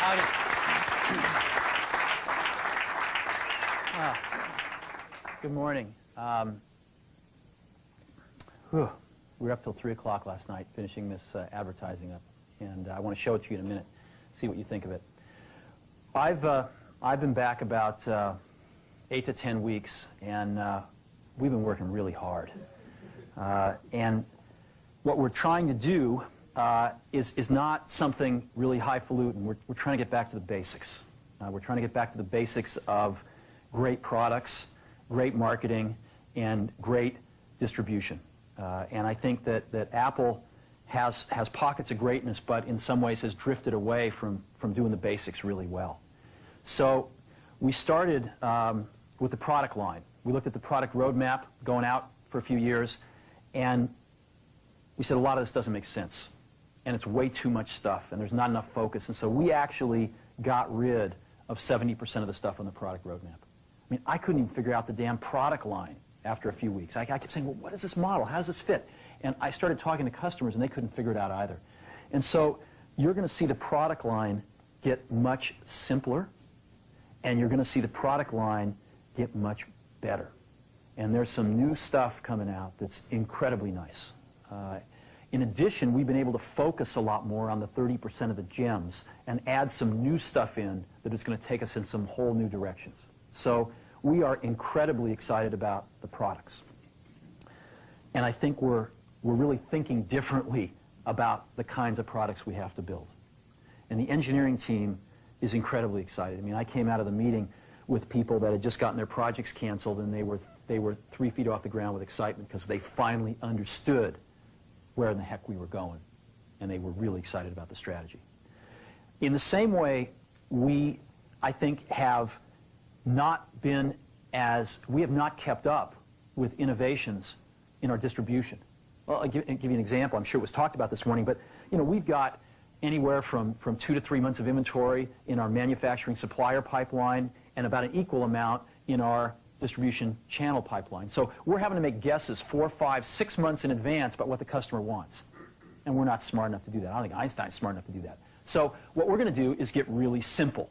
Howdy. Good morning. We were up till 3 o'clock last night finishing this advertising up, and I want to show it to you in a minute, see what you think of it. I've been back about 8 to 10 weeks, and we've been working really hard. And what we're trying to do is not something really highfalutin. We're trying to get back to the basics. We're trying to get back to the basics of great products, great marketing, and great distribution. And I think that Apple has pockets of greatness, but in some ways has drifted away from doing the basics really well. So we started with the product line. We looked at the product roadmap going out for a few years, and we said a lot of this doesn't make sense. And it's way too much stuff, and there's not enough focus. And so we actually got rid of 70% of the stuff on the product roadmap. I mean, I couldn't even figure out the damn product line after a few weeks. I kept saying, well, what is this model? How does this fit? And I started talking to customers, and they couldn't figure it out either. And so you're going to see the product line get much simpler, and you're going to see the product line get much better. And there's some new stuff coming out that's incredibly nice. In addition, we've been able to focus a lot more on the 30% of the gems and add some new stuff in that is going to take us in some whole new directions. So we are incredibly excited about the products. And I think we're really thinking differently about the kinds of products we have to build. And the engineering team is incredibly excited. I mean, I came out of the meeting with people that had just gotten their projects canceled, and they were 3 feet off the ground with excitement because they finally understood where in the heck we were going, and they were really excited about the strategy. In the same way, we, I think, have not kept up with innovations in our distribution. Well, I'll give you an example. I'm sure it was talked about this morning, but we've got anywhere from 2 to 3 months of inventory in our manufacturing supplier pipeline and about an equal amount in our distribution channel pipeline. So we're having to make guesses 4, 5, 6 months in advance about what the customer wants. And we're not smart enough to do that. I don't think Einstein's smart enough to do that. So what we're going to do is get really simple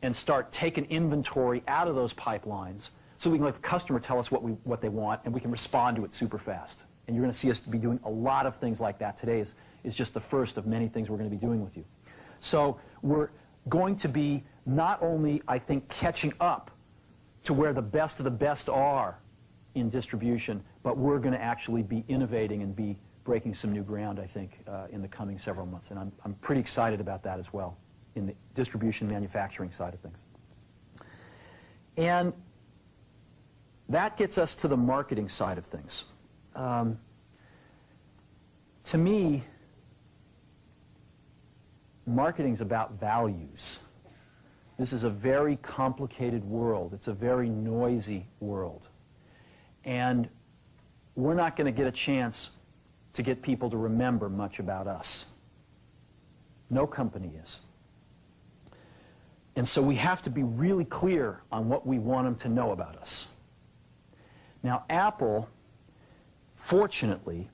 and start taking inventory out of those pipelines so we can let the customer tell us what they want, and we can respond to it super fast. And you're going to see us be doing a lot of things like that. Today is just the first of many things we're going to be doing with you. So we're going to be not only, I think, catching up to where the best of the best are in distribution, but we're going to actually be innovating and be breaking some new ground, I think, in the coming several months. And I'm pretty excited about that as well in the distribution manufacturing side of things. And that gets us to the marketing side of things. To me, marketing's about values. This is a very complicated world. It's a very noisy world. And we're not going to get a chance to get people to remember much about us. No company is. And so we have to be really clear on what we want them to know about us. Now, Apple, fortunately,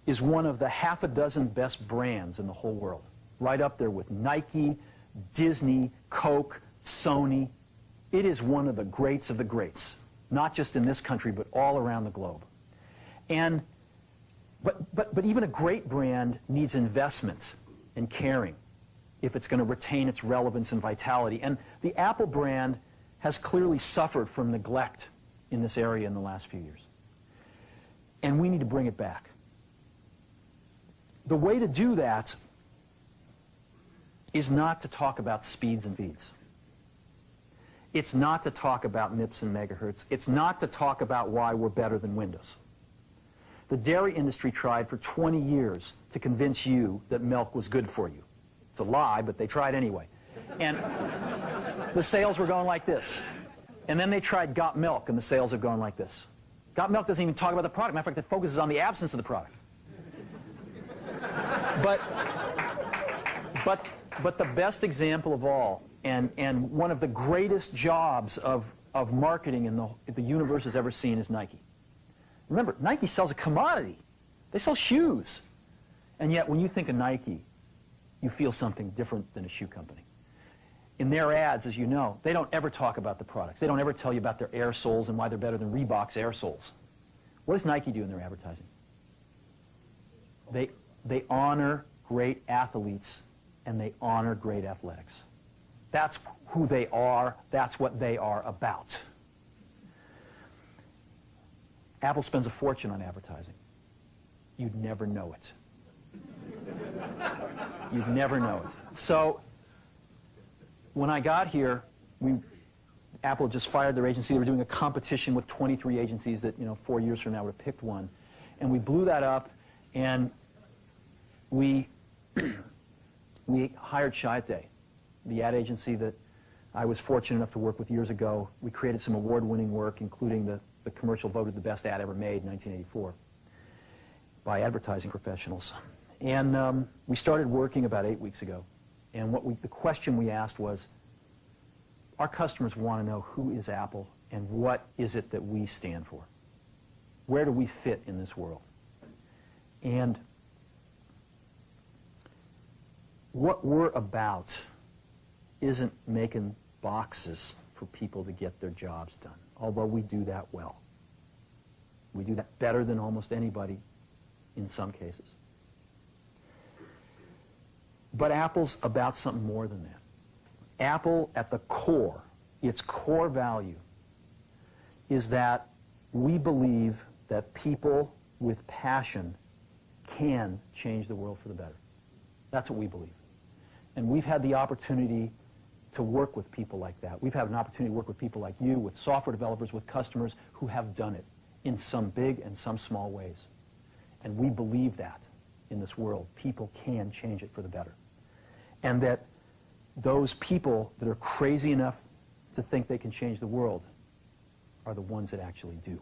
is one of the half a dozen best brands in the whole world. Right up there with Nike, Disney, Coke, Sony. It is one of the greats of the greats, not just in this country, but all around the globe. And, but even a great brand needs investment and caring if it's going to retain its relevance and vitality. And the Apple brand has clearly suffered from neglect in this area in the last few years. And we need to bring it back. The way to do that is not to talk about speeds and feeds. It's not to talk about MIPS and megahertz. It's not to talk about why we're better than Windows. The dairy industry tried for 20 years to convince you that milk was good for you. It's a lie, but they tried anyway. And the sales were going like this. And then they tried Got Milk, and the sales have gone like this. Got Milk doesn't even talk about the product. Matter of fact, it focuses on the absence of the product. But the best example of all, and one of the greatest jobs of marketing the universe has ever seen is Nike. Remember, Nike sells a commodity. They sell shoes. And yet, when you think of Nike, you feel something different than a shoe company. in their ads, as you know, they don't ever talk about the products. They don't ever tell you about their air soles and why they're better than Reebok's air soles. What does Nike do in their advertising? They honor great athletes and they honor great athletics. That's who they are. That's what they are about. Apple spends a fortune on advertising. You'd never know it. You'd never know it. So when I got here, Apple just fired their agency. They were doing a competition with 23 agencies that, 4 years from now would have picked one. And we blew that up, and we hired Chiat, the ad agency that I was fortunate enough to work with years ago. We created some award-winning work, including the commercial voted the best ad ever made in 1984 by advertising professionals. And we started working about 8 weeks ago. And the question we asked was, our customers want to know who is Apple and what is it that we stand for? Where do we fit in this world? And what we're about isn't making boxes for people to get their jobs done, although we do that well. We do that better than almost anybody in some cases. But Apple's about something more than that. Apple, at the core, its core value, is that we believe that people with passion can change the world for the better. That's what we believe. And we've had the opportunity to work with people like that. We've had an opportunity to work with people like you, with software developers, with customers who have done it in some big and some small ways. And we believe that in this world. People can change it for the better. And that those people that are crazy enough to think they can change the world are the ones that actually do.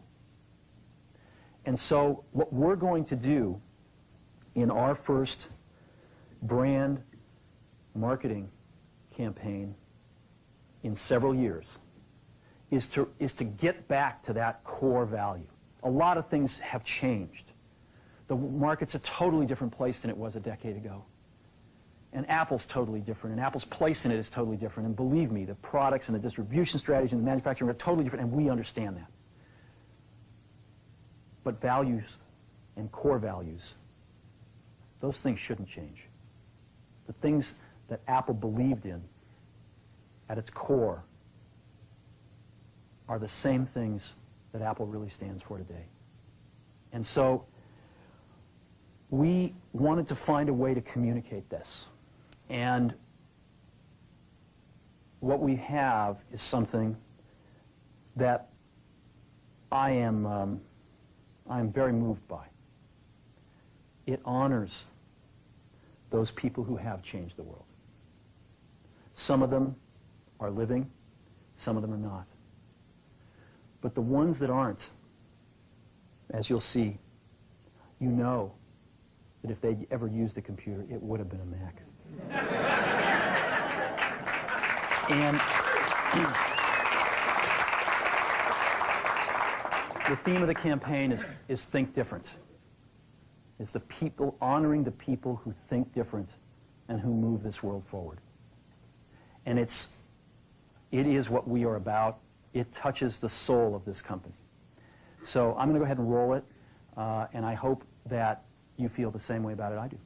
And so what we're going to do in our first brand marketing campaign in several years is to get back to that core value. A lot of things have changed. The market's a totally different place than it was a decade ago. And Apple's totally different, and Apple's place in it is totally different. And believe me, the products and the distribution strategy and the manufacturing are totally different, and we understand that. But values and core values, those things shouldn't change. The things that Apple believed in at its core are the same things that Apple really stands for today. And so we wanted to find a way to communicate this. And what we have is something that I am very moved by. It honors those people who have changed the world. Some of them are living, some of them are not. But the ones that aren't, as you'll see, you know that if they'd ever used a computer, it would have been a Mac. And the theme of the campaign is think different. It's the people, honoring the people who think different and who move this world forward. And it is what we are about. It touches the soul of this company. So I'm going to go ahead and roll it, and I hope that you feel the same way about it I do.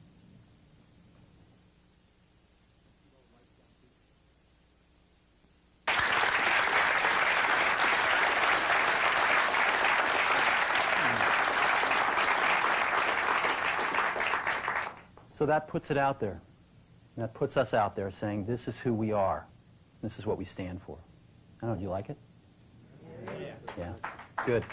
So that puts it out there. And that puts us out there saying, this is who we are. This is what we stand for. I don't know, do you like it? Yeah. Yeah. Good.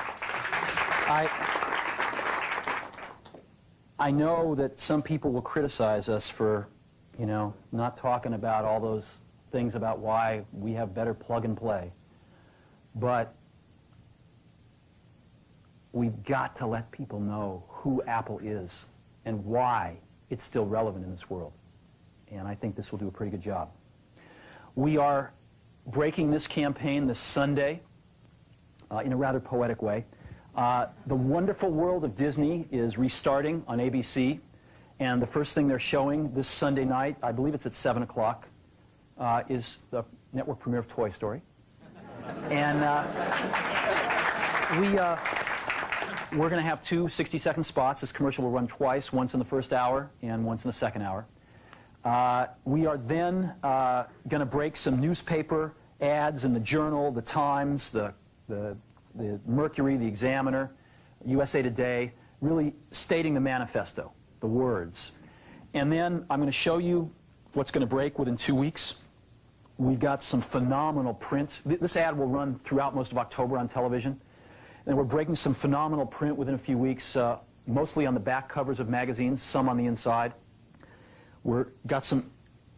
I know that some people will criticize us for, not talking about all those things about why we have better plug and play. But we've got to let people know who Apple is and why it's still relevant in this world. And I think this will do a pretty good job. We are breaking this campaign this Sunday in a rather poetic way. The Wonderful World of Disney is restarting on ABC, and the first thing they're showing this Sunday night, I believe it's at 7 o'clock, is the network premiere of Toy Story. And we're going to have two 60-second spots. This commercial will run twice, once in the first hour and once in the second hour. We are then going to break some newspaper ads in the Journal, the Times, the Mercury, the Examiner, USA Today, really stating the manifesto, the words. And then I'm going to show you what's going to break within 2 weeks. We've got some phenomenal print. This ad will run throughout most of October on television. And we're breaking some phenomenal print within a few weeks, mostly on the back covers of magazines, some on the inside. We've got some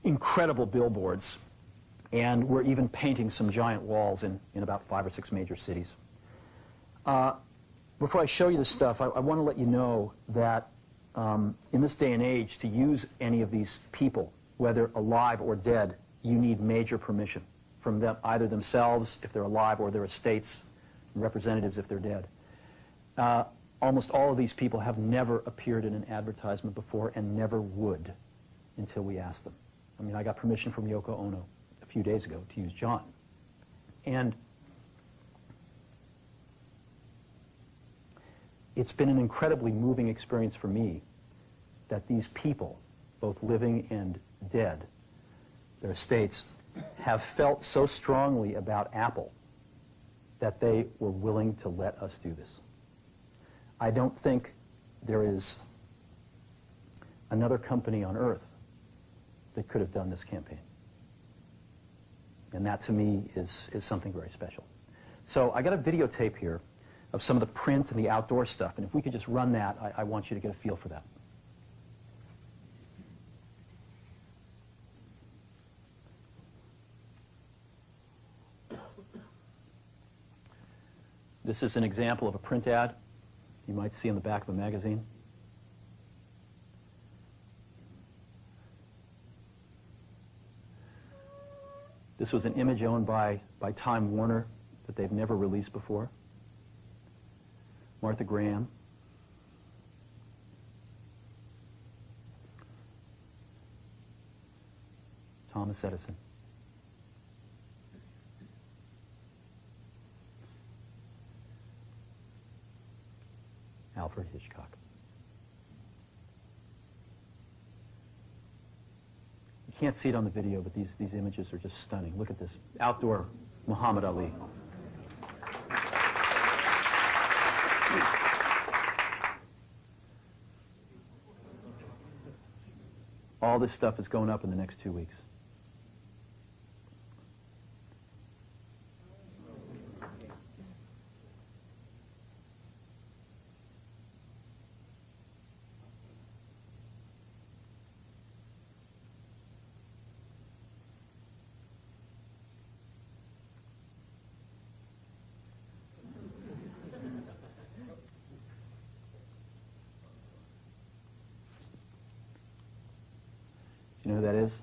incredible billboards, and we're even painting some giant walls in about 5 or 6 major cities. Before I show you this stuff, I want to let you know that in this day and age, to use any of these people, whether alive or dead, you need major permission from them, either themselves, if they're alive, or their estates, representatives if they're dead. Almost all of these people have never appeared in an advertisement before and never would until we asked them. I mean, I got permission from Yoko Ono a few days ago to use John. And it's been an incredibly moving experience for me that these people, both living and dead, their estates, have felt so strongly about Apple that they were willing to let us do this. I don't think there is another company on earth that could have done this campaign. And that, to me, is something very special. So I got a videotape here of some of the print and the outdoor stuff. And if we could just run that, I want you to get a feel for that. This is an example of a print ad you might see on the back of a magazine. This was an image owned by Time Warner that they've never released before. Martha Graham. Thomas Edison. Alfred Hitchcock. You can't see it on the video, but these images are just stunning. Look at this. Outdoor Muhammad Ali. All this stuff is going up in the next 2 weeks. You know who that is?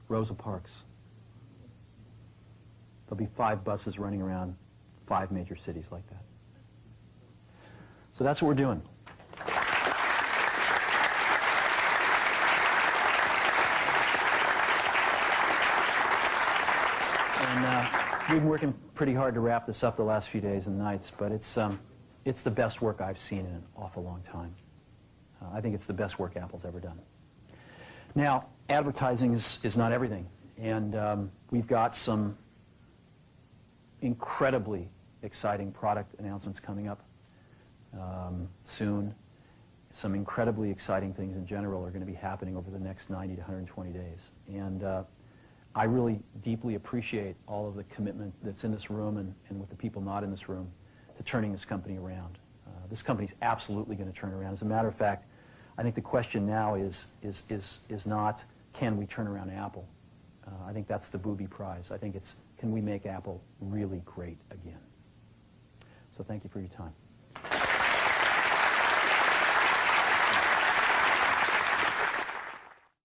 Rosa Parks. There'll be 5 buses running around 5 major cities like that. So that's what we're doing. And we've been working pretty hard to wrap this up the last few days and nights, but it's the best work I've seen in an awful long time. I think it's the best work Apple's ever done. Now, advertising is not everything, and we've got some incredibly exciting product announcements coming up soon. Some incredibly exciting things in general are going to be happening over the next 90 to 120 days. And I really deeply appreciate all of the commitment that's in this room and with the people not in this room to turning this company around. This company's absolutely going to turn around. As a matter of fact, I think the question now is not, can we turn around Apple? I think that's the booby prize. I think it's, can we make Apple really great again? So thank you for your time.